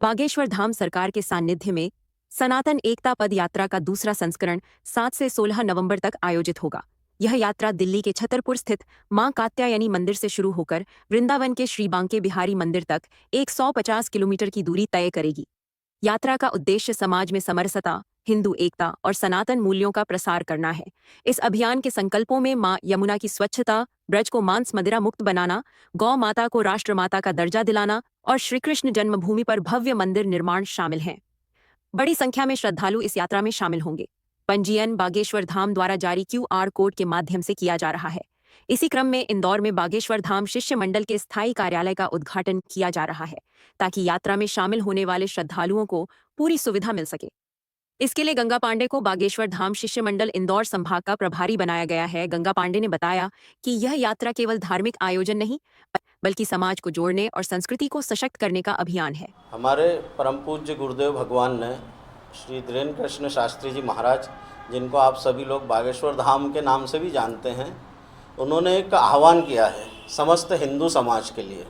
बागेश्वर धाम सरकार के सानिध्य में सनातन एकता पद यात्रा का दूसरा संस्करण 7 से 16 नवंबर तक आयोजित होगा। यह यात्रा दिल्ली के छतरपुर स्थित मां कात्यायनी मंदिर से शुरू होकर वृंदावन के श्री बांके बिहारी मंदिर तक 150 किलोमीटर की दूरी तय करेगी। यात्रा का उद्देश्य समाज में समरसता, हिंदू एकता और सनातन मूल्यों का प्रसार करना है। इस अभियान के संकल्पों में मां यमुना की स्वच्छता, ब्रज को मांस मदिरा मुक्त बनाना, गौ माता को राष्ट्रमाता का दर्जा दिलाना और श्रीकृष्ण जन्मभूमि पर भव्य मंदिर निर्माण शामिल हैं। बड़ी संख्या में श्रद्धालु इस यात्रा में शामिल होंगे। पंजीयन बागेश्वर धाम द्वारा जारी QR कोड के माध्यम से किया जा रहा है। इसी क्रम में इंदौर में बागेश्वर धाम शिष्य मंडल के स्थायी कार्यालय का उद्घाटन किया जा रहा है, ताकि यात्रा में शामिल होने वाले श्रद्धालुओं को पूरी सुविधा मिल सके। इसके लिए गंगा पांडे को बागेश्वर धाम शिष्य मंडल इंदौर संभाग का प्रभारी बनाया गया है। गंगा पांडे ने बताया कि यह यात्रा केवल धार्मिक आयोजन नहीं, बल्कि समाज को जोड़ने और संस्कृति को सशक्त करने का अभियान है। हमारे परम पूज्य गुरुदेव भगवान ने श्री धीरेन्द्र कृष्ण शास्त्री जी महाराज, जिनको आप सभी लोग बागेश्वर धाम के नाम से भी जानते हैं, उन्होंने एक आह्वान किया है समस्त हिंदू समाज के लिए।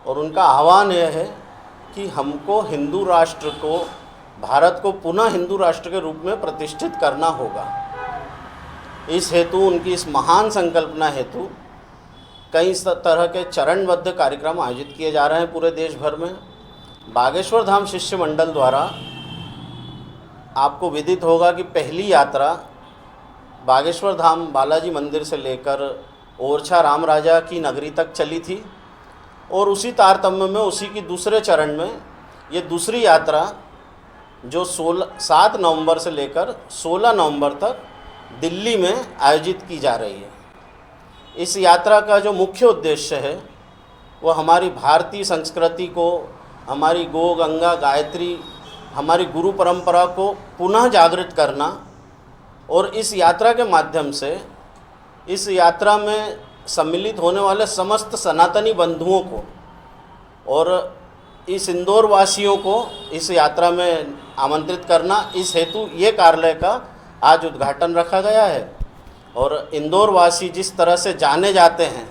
और उनका आह्वान यह है कि हमको हिंदू राष्ट्र को, भारत को पुनः हिंदू राष्ट्र के रूप में प्रतिष्ठित करना होगा। इस हेतु, उनकी इस महान संकल्पना हेतु कई तरह के चरणबद्ध कार्यक्रम आयोजित किए जा रहे हैं पूरे देश भर में। बागेश्वर धाम शिष्य मंडल द्वारा आपको विदित होगा कि पहली यात्रा बागेश्वर धाम बालाजी मंदिर से लेकर ओरछा राम राजा की नगरी तक चली थी, और उसी तारतम्य में उसी की दूसरे चरण में ये दूसरी यात्रा जो 7 नवंबर से लेकर 16 नवंबर तक दिल्ली में आयोजित की जा रही है। इस यात्रा का जो मुख्य उद्देश्य है वह हमारी भारतीय संस्कृति को, हमारी गो गंगा गायत्री, हमारी गुरु परंपरा को पुनः जागृत करना, और इस यात्रा के माध्यम से इस यात्रा में सम्मिलित होने वाले समस्त सनातनी बंधुओं को और इस इंदौर वासियों को इस यात्रा में आमंत्रित करना। इस हेतु ये कार्यालय का आज उद्घाटन रखा गया है। और इंदौर वासी जिस तरह से जाने जाते हैं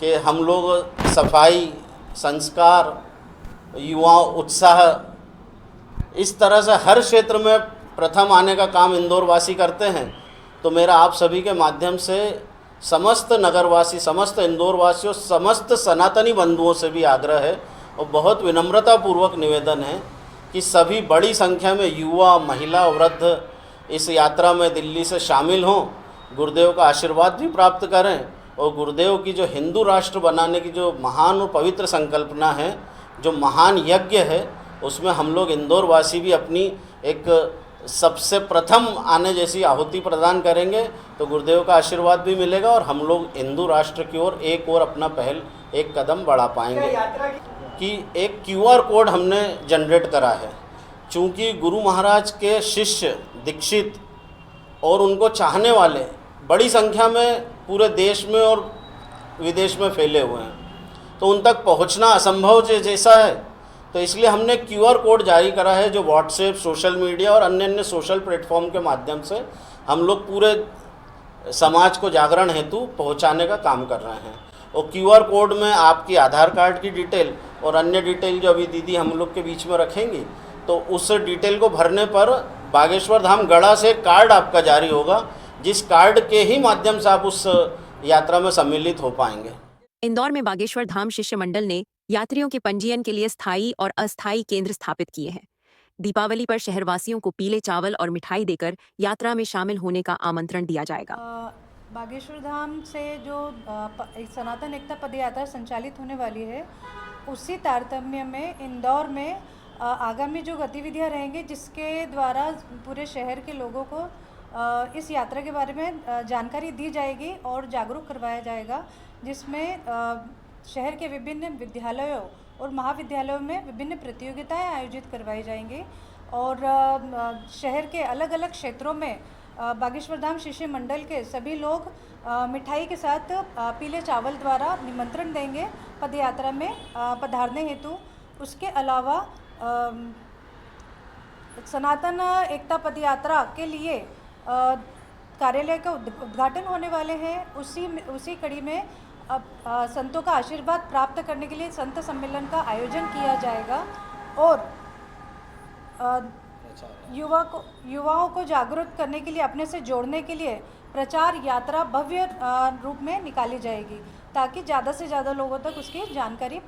कि हम लोग सफाई, संस्कार, युवा उत्साह, इस तरह से हर क्षेत्र में प्रथम आने का काम इंदौर वासी करते हैं, तो मेरा आप सभी के माध्यम से समस्त नगरवासी, समस्त इंदौर वासियों, समस्त सनातनी बंधुओं से भी आग्रह है और बहुत विनम्रतापूर्वक निवेदन है कि सभी बड़ी संख्या में युवा, महिला, वृद्ध इस यात्रा में दिल्ली से शामिल हों, गुरुदेव का आशीर्वाद भी प्राप्त करें, और गुरुदेव की जो हिंदू राष्ट्र बनाने की जो महान और पवित्र संकल्पना है, जो महान यज्ञ है, उसमें हम लोग इंदौर वासी भी अपनी एक सबसे प्रथम आने जैसी आहुति प्रदान करेंगे, तो गुरुदेव का आशीर्वाद भी मिलेगा और हम लोग हिंदू राष्ट्र की ओर एक और अपना पहल एक कदम बढ़ा पाएंगे। कि एक QR कोड हमने जनरेट करा है, चूँकि गुरु महाराज के शिष्य, दीक्षित और उनको चाहने वाले बड़ी संख्या में पूरे देश में और विदेश में फैले हुए हैं, तो उन तक पहुंचना असंभव जैसा है। तो इसलिए हमने QR कोड जारी करा है, जो व्हाट्सएप, सोशल मीडिया और अन्य अन्य सोशल प्लेटफॉर्म के माध्यम से हम लोग पूरे समाज को जागरण हेतु पहुंचाने का काम कर रहे हैं। और QR कोड में आपकी आधार कार्ड की डिटेल और अन्य डिटेल जो अभी दीदी हम लोग के बीच में रखेंगी, तो उस डिटेल को भरने पर बागेश्वर धाम गढ़ा से कार्ड आपका जारी होगा, जिस कार्ड के ही माध्यम से आप उस यात्रा में सम्मिलित हो पाएंगे। इंदौर में बागेश्वर धाम शिष्य मंडल ने यात्रियों के पंजीयन के लिए स्थायी और अस्थायी केंद्र स्थापित किए हैं। दीपावली पर शहरवासियों को पीले चावल और मिठाई देकर यात्रा में शामिल होने का आमंत्रण दिया जाएगा। बागेश्वर धाम से जो एक सनातन एकता पद यात्रा संचालित होने वाली है, उसी तारतम्य में इंदौर में आगामी जो गतिविधियां रहेंगी, जिसके द्वारा पूरे शहर के लोगों को इस यात्रा के बारे में जानकारी दी जाएगी और जागरूक करवाया जाएगा, जिसमें शहर के विभिन्न विद्यालयों और महाविद्यालयों में विभिन्न प्रतियोगिताएं आयोजित करवाई जाएंगी। और शहर के अलग अलग क्षेत्रों में बागेश्वर धाम शिष्य मंडल के सभी लोग मिठाई के साथ पीले चावल द्वारा निमंत्रण देंगे पदयात्रा में पधारने हेतु। उसके अलावा सनातन एकता पदयात्रा के लिए कार्यालय का उद्घाटन होने वाले हैं। उसी कड़ी में संतों का आशीर्वाद प्राप्त करने के लिए संत सम्मेलन का आयोजन किया जाएगा। और युवाओं को जागरूक करने के लिए, अपने से जोड़ने के लिए प्रचार यात्रा भव्य रूप में निकाली जाएगी, ताकि ज़्यादा से ज़्यादा लोगों तक उसकी जानकारी